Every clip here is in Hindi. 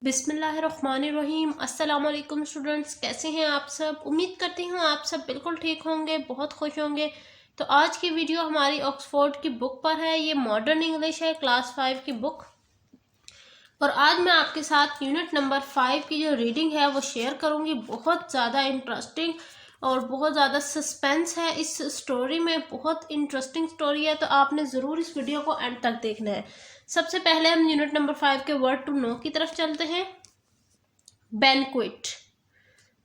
बिस्मिल्लाहिर्रहमानिर्रहीम। अस्सलाम वालेकुम स्टूडेंट्स, कैसे हैं आप सब। उम्मीद करती हूँ आप सब बिल्कुल ठीक होंगे, बहुत खुश होंगे। तो आज की वीडियो हमारी ऑक्सफोर्ड की बुक पर है। ये मॉडर्न इंग्लिश है, क्लास 5 की बुक। और आज मैं आपके साथ यूनिट नंबर 5 की जो रीडिंग है वो शेयर करूँगी। बहुत ज़्यादा इंटरेस्टिंग और बहुत ज़्यादा सस्पेंस है इस स्टोरी में। बहुत इंटरेस्टिंग स्टोरी है, तो आपने ज़रूर इस वीडियो को एंड तक देखना है। सबसे पहले हम यूनिट नंबर 5 के वर्ड टू नो की तरफ चलते हैं। बैंक्वेट।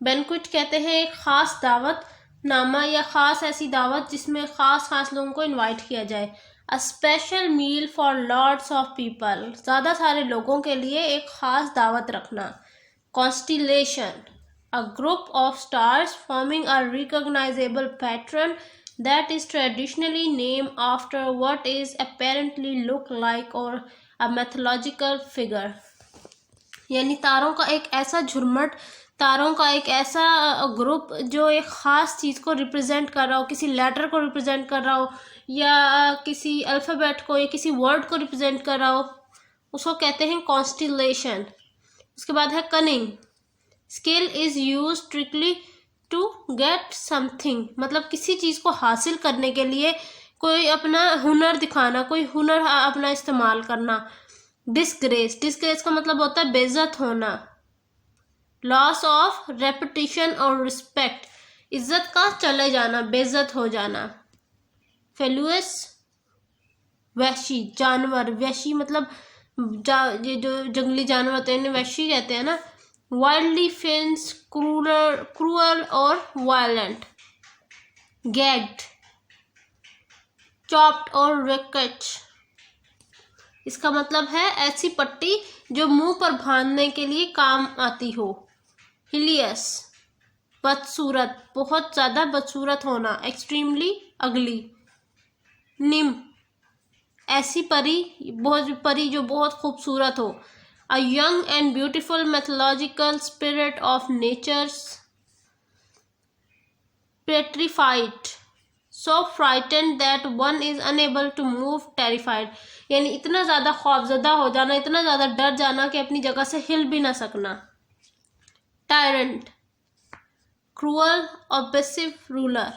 बैंक्वेट कहते हैं एक ख़ास दावत नामा या ख़ास ऐसी दावत जिसमें ख़ास लोगों को इनवाइट किया जाए। A special meal for lots of people, ज़्यादा सारे लोगों के लिए एक ख़ास दावत रखना। Constellation, a group of stars forming a recognizable pattern that is traditionally named after what is apparently look like or a mythological figure। यानी तारों का एक ऐसा झुरमट, तारों का एक ऐसा ग्रुप जो एक ख़ास चीज़ को रिप्रेजेंट कर रहा हो, किसी लेटर को रिप्रेजेंट कर रहा हो या किसी अल्फ़ाबेट को या किसी वर्ड को रिप्रेजेंट कर रहा हो, उसको कहते हैं कॉन्स्टिलेशन। उसके बाद है cunning. Skill is use trickly to get something, मतलब किसी चीज़ को हासिल करने के लिए कोई अपना हुनर दिखाना, कोई हुनर अपना इस्तेमाल करना। डिसग्रेस, डिसग्रेस का मतलब होता है बेइज्जत होना। लॉस ऑफ रेपुटेशन और रिस्पेक्ट, इज्जत का चले जाना, बेइज्जत हो जाना। फेलुअस, वहशी जानवर, वहशी मतलब ये जो जंगली जानवर होते हैं इन्हें वहशी कहते हैं ना। वाइल्डली फेंस, क्रूअल और वायलेंट। गैग्ड, चॉप्ड और रिकेट, इसका मतलब है ऐसी पट्टी जो मुंह पर बांधने के लिए काम आती हो। हिलियस, बदसूरत, बहुत ज़्यादा बदसूरत होना, एक्सट्रीमली अगली। निम, ऐसी परी जो बहुत खूबसूरत हो। A young and beautiful mythological spirit of nature's petrified, so frightened that one is unable to move, terrified, यानी इतना ज़्यादा खौफजदा हो जाना, इतना ज़्यादा डर जाना कि अपनी जगह से हिल भी ना सकना। टायरेंट, क्रूअल ऑब्सेसिव रूलर,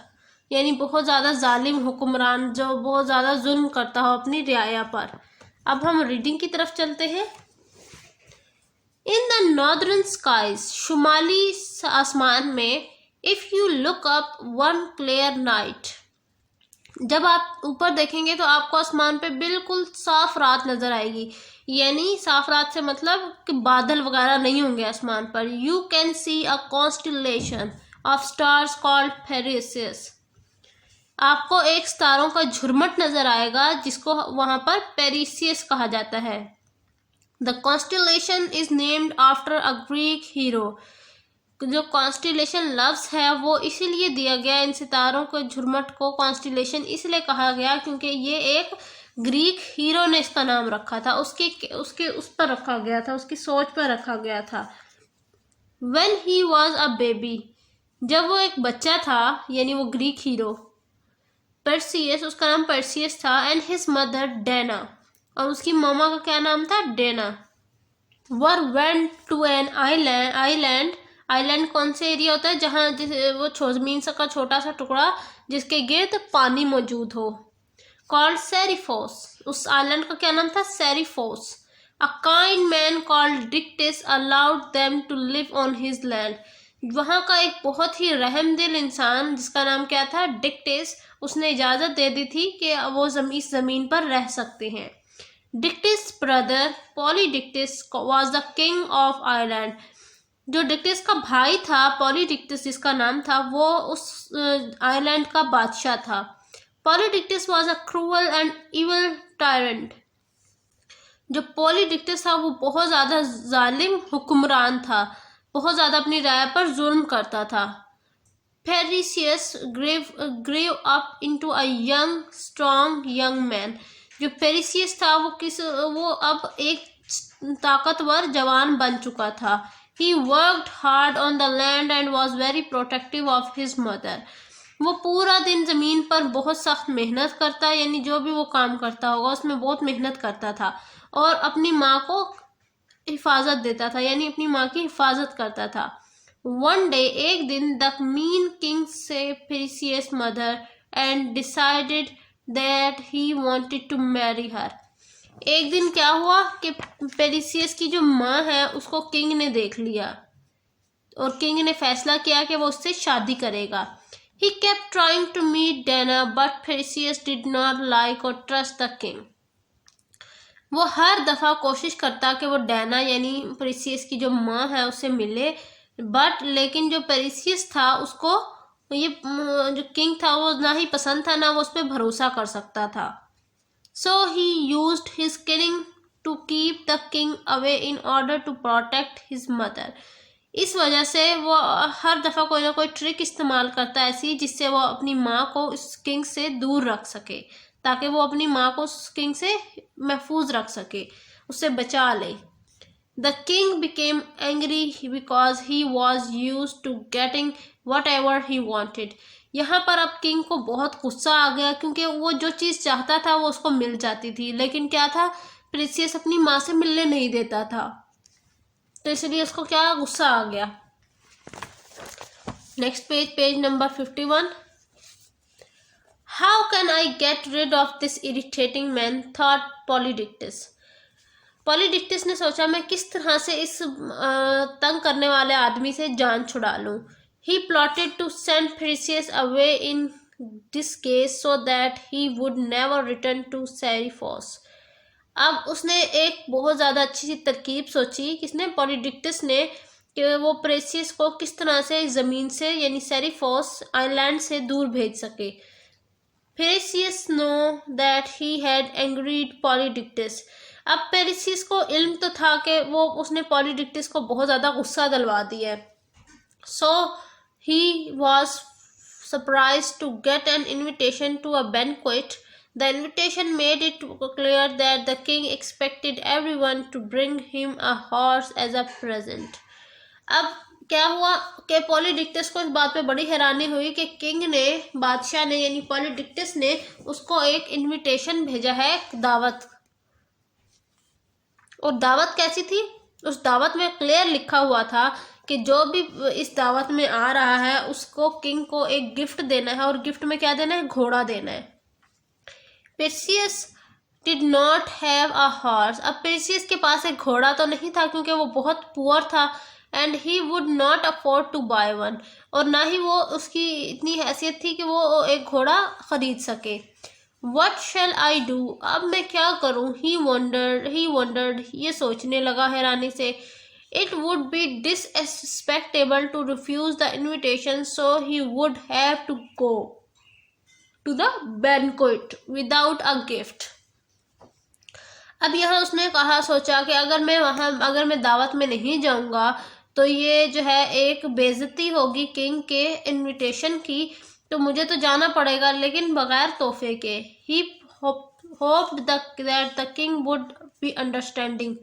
यानी बहुत ज़्यादा जालिम हुक्मरान जो बहुत ज़्यादा जुल्म करता हो अपनी रियाया पर। अब हम रीडिंग की तरफ चलते हैं। इन द नॉर्दर्न स्काईज, शुमाली आसमान में। If you look up one clear night, जब आप ऊपर देखेंगे तो आपको आसमान पे बिल्कुल साफ रात नजर आएगी। यानी साफ रात से मतलब कि बादल वगैरह नहीं होंगे आसमान पर। You can see a constellation of stars called Perseus, आपको एक सितारों का झुरमट नजर आएगा जिसको वहां पर पेरिसियस कहा जाता है। The constellation is named after a Greek hero। जो कॉन्स्टिलेशन लफ्ज़ है वो इसीलिए दिया गया, इन सितारों के झुरमट को कॉन्स्टिलेशन इसलिए कहा गया क्योंकि ये एक ग्रीक हीरो ने इसका नाम रखा था, उसके उस पर रखा गया था, उसकी सोच पर रखा गया था। When he was a baby, जब वो एक बच्चा था, यानी वो ग्रीक हीरो परसियस, उसका नाम परसियस था। एंड हिज मदर डेना, और उसकी मामा का क्या नाम था, Dena. Were went to an island, island कौन से एरिया होता है जहाँ वो ज़मीन का छोटा सा टुकड़ा जिसके गिर्द पानी मौजूद हो। कॉल्ड सेरिफोस, उस आइलैंड का क्या नाम था, Seriphos. A kind man called Dictys allowed them to live on his land, वहाँ का एक बहुत ही रहमदिल इंसान जिसका नाम क्या था, डिक्टिस, उसने इजाज़त दे दी थी कि वो इस ज़मीन पर रह सकते हैं। Dictys brother Polydectes was the king of Ireland, जो डिक्टिस का भाई था, पॉलीडिक्टिस जिसका नाम था, वो उस आयरलैंड का बादशाह था। Polydectes was a cruel and evil tyrant, जो पॉलीडिक्टिस था वो बहुत ज़्यादा जालिम हुक्मरान था, बहुत ज़्यादा अपनी राय पर जुल्म करता था। Perseus grew up into a young strong young man, जो पेरिसियस था वो अब एक ताकतवर जवान बन चुका था। He worked hard on the land and was very protective of his mother, वो पूरा दिन ज़मीन पर बहुत सख्त मेहनत करता, यानी जो भी वो काम करता होगा उसमें बहुत मेहनत करता था और अपनी माँ को हिफाजत देता था, यानी अपनी माँ की हिफाजत करता था। वन डे, एक दिन, the mean king saw precious mother and decided that he wanted to marry her. एक दिन क्या हुआ कि पेरिसियस की जो माँ है उसको किंग ने देख लिया और किंग ने फैसला किया कि वो उससे शादी करेगा। He kept trying to meet Dana, but Perseus did not like or trust the king. वो हर दफा कोशिश करता कि वो डैना यानी पेरिसियस की जो माँ है उससे मिले, लेकिन जो पेरिसियस था उसको ये जो किंग था वो ना ही पसंद था ना वो उस पर भरोसा कर सकता था। So he used his cunning to keep the king away in order to protect his mother. इस वजह से वो हर दफ़ा कोई ना कोई ट्रिक इस्तेमाल करता है ऐसी जिससे वो अपनी माँ को इस किंग से दूर रख सके, ताकि वो अपनी माँ को उस किंग से महफूज रख सके, उससे बचा ले। The king became angry because he was use to getting whatever he wanted. यहाँ पर अब किंग को बहुत गुस्सा आ गया क्योंकि वो जो चीज़ चाहता था वो उसको मिल जाती थी, लेकिन क्या था, पेरिसियस अपनी माँ से मिलने नहीं देता था, तो इसलिए उसको क्या गुस्सा आ गया। Next page, page number 51। How can I get rid of this irritating man, thought Polydectes. Polydectes ने सोचा मैं किस तरह से इस तंग करने वाले आदमी से जान छुड़ा लूं। He plotted to send Perseus away in disguise so that he would never return to Seriphos. अब उसने एक बहुत ज़्यादा अच्छी सी तरकीब सोची, किसने, पॉलीडिक्टस ने, कि वो पेरिसियस को किस तरह से ज़मीन से यानी सेरिफोस आइलैंड से दूर भेज सके। पेरिसियस नो दैट ही हैड एंग्रीड पॉलीडिक्टस। अब पेरिसियस को इल्म तो था कि वो उसने पॉलीडिक्टस को बहुत ज़्यादा गुस्सा दिलवा दिया है। So he was surprised to get an invitation to a banquet. The invitation made it clear that the king expected everyone to bring him a horse as a present. अब क्या हुआ कि पॉलीडिक्टस को इस बात पे बड़ी हैरानी हुई कि किंग ने, बादशाह ने यानी पॉलीडिक्टस ने उसको एक इनविटेशन भेजा है, दावत। और दावत कैसी थी, उस दावत में क्लियर लिखा हुआ था कि जो भी इस दावत में आ रहा है उसको किंग को एक गिफ्ट देना है, और गिफ्ट में क्या देना है, घोड़ा देना है। Perseus did not have a horse. अब पेरिसियस के पास एक घोड़ा तो नहीं था क्योंकि वो बहुत पुअर था, and he would not afford to buy one, और ना ही वो उसकी इतनी हैसियत थी कि वो एक घोड़ा खरीद सके। वट शैल आई डू, अब मैं क्या करूँ, ही वंडर्ड, ये सोचने लगा हैरानी से। It would be disrespectable to refuse the invitation, so he would have to go to the banquet without a gift। अब यहाँ उसने सोचा कि अगर मैं दावत में नहीं जाऊंगा तो ये जो है एक बेइज्जती होगी किंग के इनविटेशन की, तो मुझे तो जाना पड़ेगा लेकिन बगैर तोहफे के। He hoped that the king would be understanding.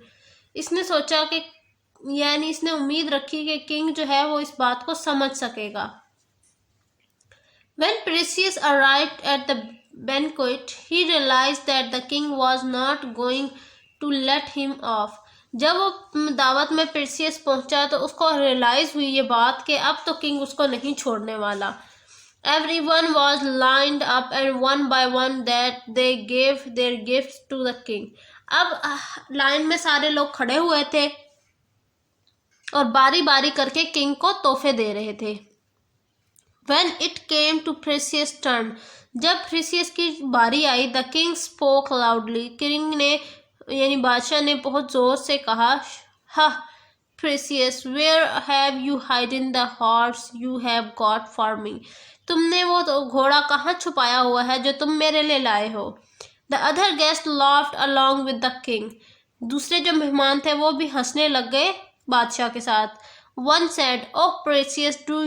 इसने सोचा कि यानी इसने उम्मीद रखी कि किंग जो है वो इस बात को समझ सकेगा। When Perseus arrived at the banquet, he realized that the king was not going to let him off. जब वो दावत में पेरिसियस पहुंचा तो उसको रियलाइज हुई ये बात कि अब तो किंग उसको नहीं छोड़ने वाला। Everyone was lined up and one by one that they gave their gifts to the king. अब लाइन में सारे लोग खड़े हुए थे और बारी बारी करके किंग को तोहफे दे रहे थे। When it came to Perseus' turn, जब पेरिसियस की बारी आई, the king spoke loudly. King ने यानी बादशाह ने बहुत जोर से कहा, हा Perseus, where have you hidden the horse you have got for me? तुमने वो तो घोड़ा कहाँ छुपाया हुआ है जो तुम मेरे लिए लाए हो? The other guests laughed along with the king. दूसरे जो मेहमान थे वो भी हंसने लग गए बादशाह के साथ। One said, "Oh Perseus, do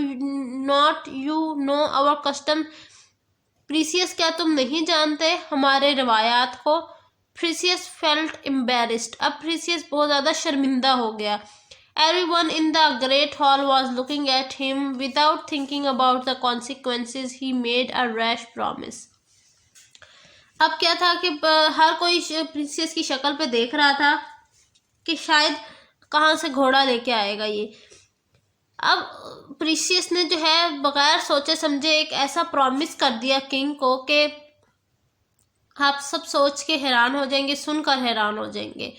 not you know our custom?" Perseus, क्या तुम नहीं जानते हमारे रिवायात को? Perseus felt embarrassed. अब Perseus बहुत ज़्यादा शर्मिंदा हो गया। Everyone in the great hall was looking at him. Without thinking about the consequences, he made a rash promise. अब क्या था कि हर कोई Perseus की शक्ल पे देख रहा था कि शायद कहाँ से घोड़ा लेके आएगा ये। अब प्रीशियस ने जो है बगैर सोचे समझे एक ऐसा प्रॉमिस कर दिया किंग को कि आप सब सोच के हैरान हो जाएंगे, सुनकर हैरान हो जाएंगे।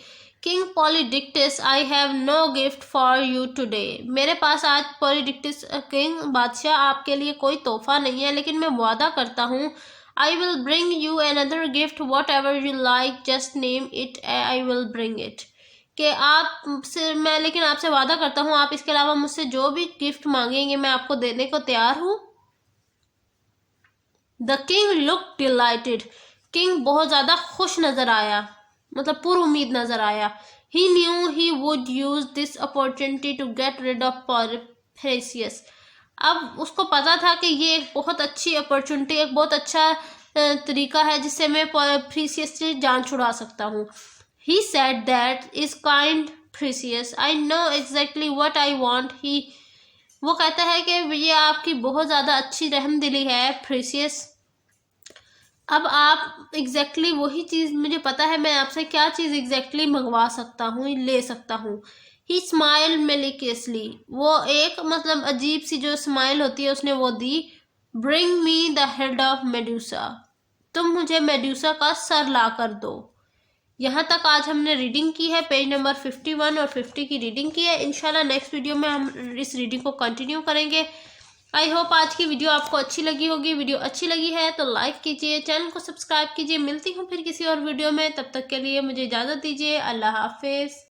King Polydectes, I have no gift for you today. मेरे पास आज पॉलीडिक्टस किंग बादशाह आपके लिए कोई तोहफा नहीं है, लेकिन मैं वादा करता हूँ I will bring you another gift what ever you like, just name it, I will bring it. कि आपसे मैं लेकिन आपसे वादा करता हूँ आप इसके अलावा मुझसे जो भी गिफ्ट मांगेंगे मैं आपको देने को तैयार हूँ। The king look dilated, king बहुत ज्यादा खुश नजर आया, मतलब पूरी उम्मीद नजर आया। He knew he would use this opportunity to get rid of Perseus. अब उसको पता था कि ये एक बहुत अच्छी अपॉर्चुनिटी, एक बहुत अच्छा तरीका है जिससे मैं प्रीशियस से जान छुड़ा सकता हूँ। He said that is kind precious, I know exactly what I want. वो कहता है कि ये आपकी बहुत ज़्यादा अच्छी रहमदिली है प्रीशियस। अब आप एग्जैक्टली वही चीज़ मुझे पता है, मैं आपसे क्या चीज़ एग्जैक्टली मंगवा सकता हूँ, ले सकता हूँ। ही स्माइल मेलिकियसली, वो एक मतलब अजीब सी जो स्माइल होती है उसने वो दी। Bring me the head of Medusa, तुम मुझे मेडूसा का सर ला कर दो। यहाँ तक आज हमने रीडिंग की है, पेज नंबर 51 और 50 की रीडिंग की है। इंशाल्लाह नेक्स्ट वीडियो में हम इस रीडिंग को कंटिन्यू करेंगे। आई होप आज की वीडियो आपको अच्छी लगी होगी। वीडियो अच्छी लगी है तो लाइक कीजिए, चैनल को सब्सक्राइब कीजिए। मिलती हूँ फिर किसी और वीडियो में, तब तक के लिए मुझे इजाज़त दीजिए। अल्लाह हाफिज़।